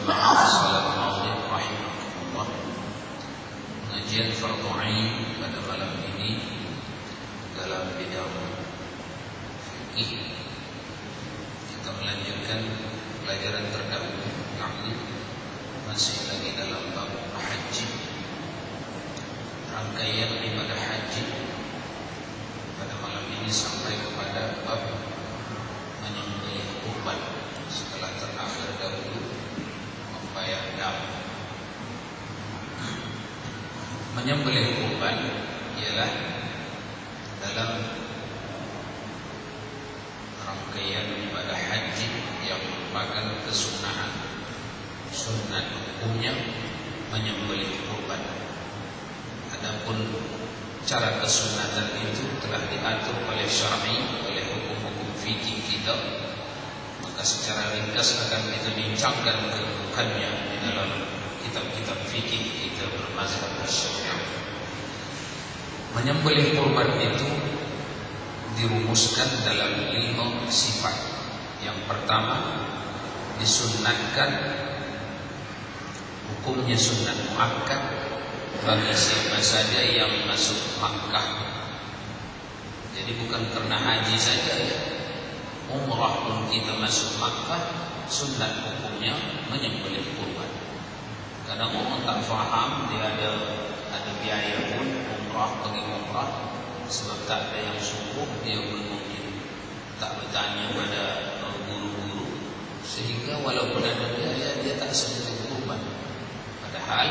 jamaah salat maghrib rahimahullah. Pengajian fardhu ain pada malam ini dalam bidang fikih. Kita melanjutkan pelajaran terdahulu, yakni masih lagi dalam bab haji, rangkaian ibadah haji. Pada malam ini sampai kepada bab menyembelih kurban setelah terakhir dahulu membayar dam. Menyembelih kurban ialah dalam rangkaian ibadah haji yang merupakan kesunahan. Sunat hukumnya menyembelih kurban. Adapun cara kesunatan itu telah diatur oleh syar'i, oleh hukum-hukum fikih kita. Maka secara ringkas akan kita bincangkan kedudukannya di dalam kitab-kitab fikih kita bermazhab Syafi'i. Menyembelih kurban itu dirumuskan dalam 5 sifat. Yang pertama, disunnatkan, hukumnya sunat muakkad bagi siapa saja yang masuk Makkah. Jadi bukan karena haji saja ya, umrah pun kita masuk Makkah, sunat hukumnya menyembelih kurban. Kadang orang tak faham, dia ada biaya pun umrah, pergi umrah, sebab tak ada yang suruh, dia pun mungkin tak bertanya pada guru-guru, sehingga walaupun ada biaya dia tak sembelih kurban. Padahal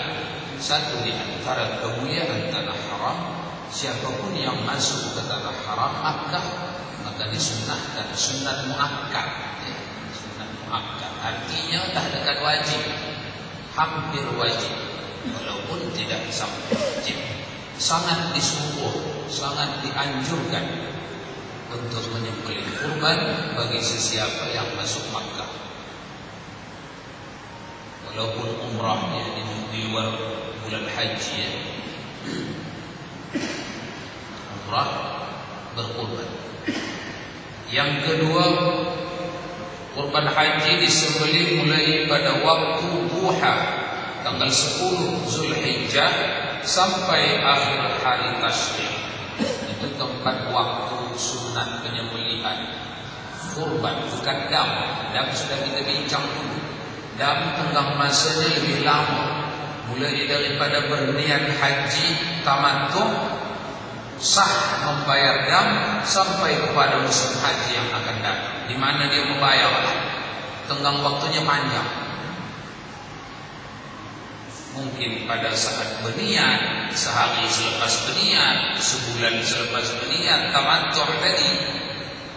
satu di antara kemuliaan tanah haram, siapapun yang masuk ke tanah haram Makkah maka disunnahkan sunat muakkad ya. Sunat muakkad artinya dah dekat wajib, hampir wajib, walaupun tidak sampai wajib. Sangat disuruh, sangat dianjurkan untuk menyembelih kurban bagi sesiapa yang masuk Makkah, walaupun umrahnya di luar bulan haji ya. Umrah berkurban. Yang kedua, kurban haji disembelih mulai pada waktu duha tanggal 10 Zulhijjah sampai akhir hari tasyrik. Itu tempat waktu sunat penyembelihan kurban, bukan dam. Dam sudah kita bincang dulu. Dam tenggang masanya lebih lama, mulai daripada berniat haji tamattu, sah membayar dam sampai kepada musim haji yang akan datang, di mana dia membayar. Tenggang waktunya panjang. Mungkin pada saat berniat, sehari selepas berniat, sebulan selepas berniat tamattu tadi,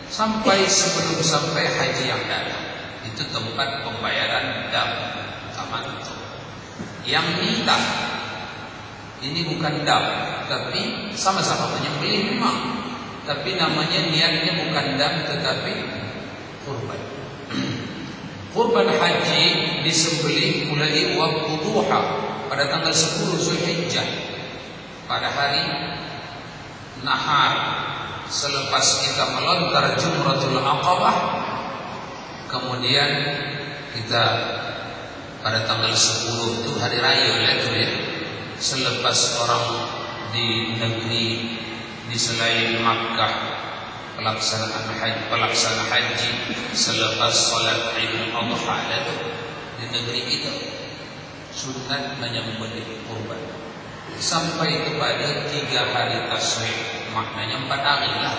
sampai sebelum sampai haji yang datang. Itu tempat pembayaran dam tamattu. Yang nikah ini bukan dam, tapi sama-sama menyembelih memang, tapi namanya niatnya bukan dam tetapi kurban. Kurban haji disembelih mulai waktu duha pada tanggal 10 Zulhijjah, pada hari nahar selepas kita melontar Jumratul Aqabah. Kemudian kita pada tanggal 10 itu hari raya itu ya, selepas orang di negeri di selain Makkah pelaksana haji selepas salat Idul Adha itu di negeri kita sunat menyembelih kurban sampai kepada 3 hari tasyrik, maknanya 4 hari lah.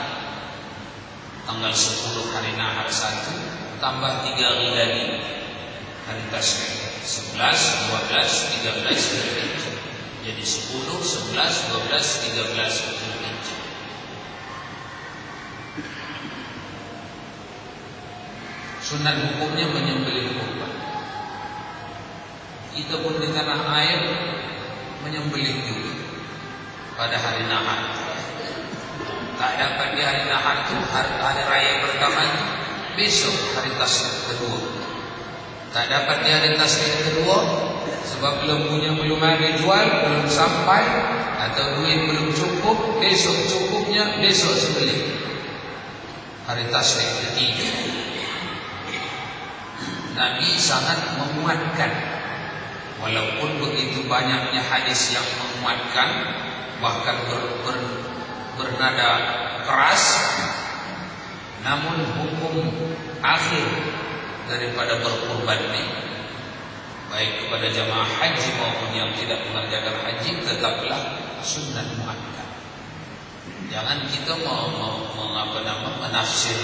Tanggal 10 hari nahar 1 tambah 3 hari lagi hari tasyrik, 11, 12, 13 Zulhijjah. Jadi 10, 11, 12, 13 Zulhijjah. Sunat hukumnya menyembelih kurban. Kita pun di tanah air menyembelih juga pada hari nahar. Tak dapat di hari nahar itu, hari raya pertama itu, besok hari tasyrik kedua. Tak dapat di hari tasyrik kedua sebab lembunya belum ada jual, belum sampai, atau duit belum cukup, besok cukupnya, besok sembelih hari tasyrik ketiga. Nabi sangat menguatkan. Walaupun begitu banyaknya hadis yang menguatkan, bahkan bernada keras, namun hukum akhir daripada berkurban ini, baik kepada jamaah haji maupun yang tidak mengerjakan haji, tetaplah sunnah muakkad. Jangan kita menafsir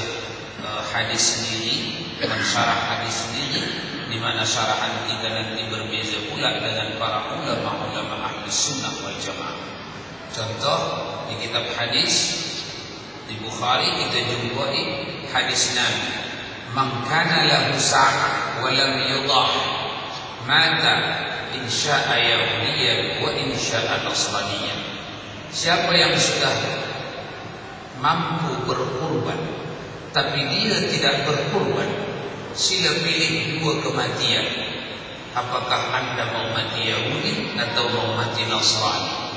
hadis sendiri, mensyarah hadis sendiri, di mana syarahan kita nanti berbeza pula dengan para ulama-ulama ahli sunnah wal jamaah. Contoh di kitab hadis di Bukhari kita jumpai hadis Nabi, "Man kana lahu sa'ah wa lam yudah mata in sya'a yahudiyyan wa in sya'a nasraniyyan." Siapa yang sudah mampu berkurban tapi dia tidak berkurban, sila pilih dua kematian. Apakah anda mau mati Yahudi atau mau mati Nasrani?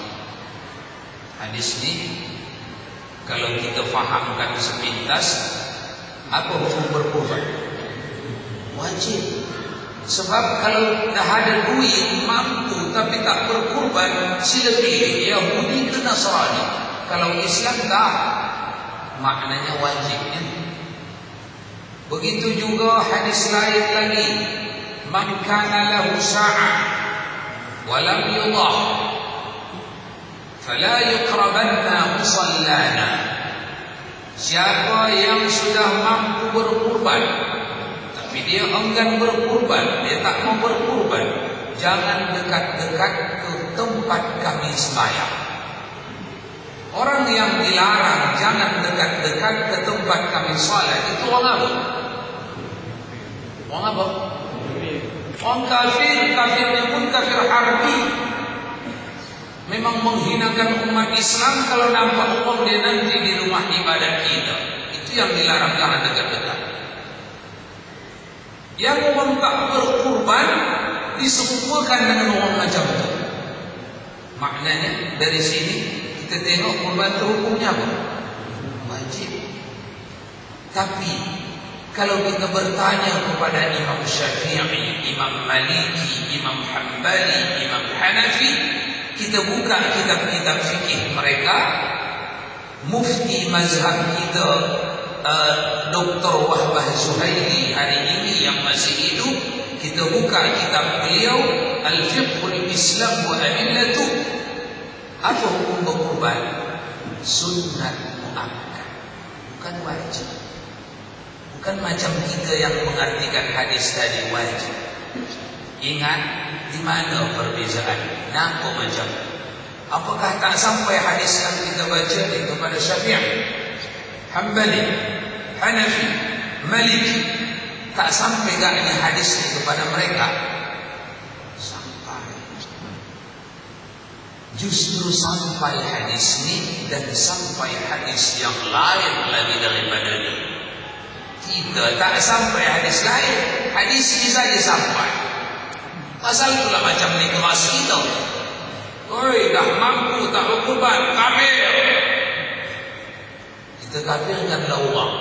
Hadis ini kalau kita fahamkan sepintas, apa hukum berkurban? Wajib. Sebab kalau dah ada duit mampu tapi tak berkurban, sila pilih Yahudi ke Nasrani. Kalau Islam tak, maknanya wajibnya. Begitu juga hadis lain lagi, "Man kana lahu sa'ah wa lam yudah fala yuqrabanna musallana." Siapa yang sudah mampu berkurban tapi dia enggan berkurban, dia tak mau berkurban, jangan dekat-dekat ke tempat kami sembahyang. Orang yang dilarang jangan dekat-dekat ke tempat kami salat itu orang apa? Orang apa? Orang kafir. Kafirnya pun kafir harbi. Memang menghinakan umat Islam kalau nampak uang dia nanti di rumah ibadat kita. Itu yang dilarang, jangan dekat-dekat. Yang orang tak berkurban diserupakan dengan orang macam itu. Maknanya dari sini kita tengok kurban itu hukumnya apa? Wajib. Tapi kalau kita bertanya kepada Imam Syafi'i, Imam Maliki, Imam Hanbali, Imam Hanafi, kita buka kitab-kitab fikih mereka, mufti mazhab kita Dr. Wahbah Zuhaili hari ini yang masih hidup, kita buka kitab beliau Al-Fiqhul Islam wa Adillatu. Apa hukum berkurban? Sunnah muakkad, bukan wajib. Bukan macam kita yang mengartikan hadis tadi wajib. Ingat di mana perbezaan? Nampak macam, apakah tak sampai hadis yang kita baca ini kepada Syafi'i, Hanbali, Hanafi, Maliki? Tak sampai gak ini hadis ini kepada mereka? Sampai. Justru sampai hadis ini dan sampai hadis yang lain lagi daripada ini. Kita tak sampai hadis lain, hadis ini saja sampai. Pasal itulah macam ni keras kita. Oi, dah mampu tak berkurban, kafir. Kita kafirkanlah orang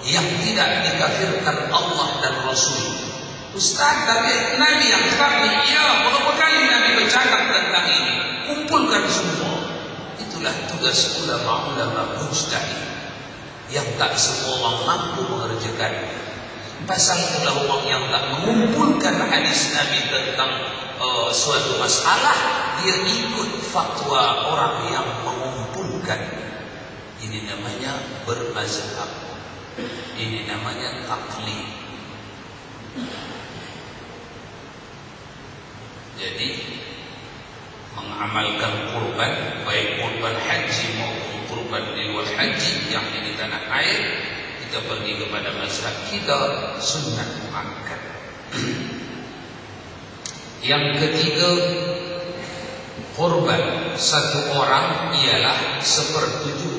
yang tidak dikafirkan Allah dan Rasul. Ustaz, tapi Nabi yang kafir, ya, berapa kali Nabi bercakap tentang ini? Kumpulkan semua. Itulah tugas ulama-ulama mujtahid yang tak semua orang mampu mengerjakan. Pasal itulah orang yang tak mengumpulkan hadis Nabi tentang suatu masalah, dia ikut fatwa orang yang mengumpulkan. Ini namanya bermazhab. Ini namanya taklid. Jadi mengamalkan kurban, baik kurban haji maupun kurban di luar haji yang di tanah air, kita pergi kepada mazhab kita, sunnah muakkad. Yang ketiga, kurban satu orang ialah 1/7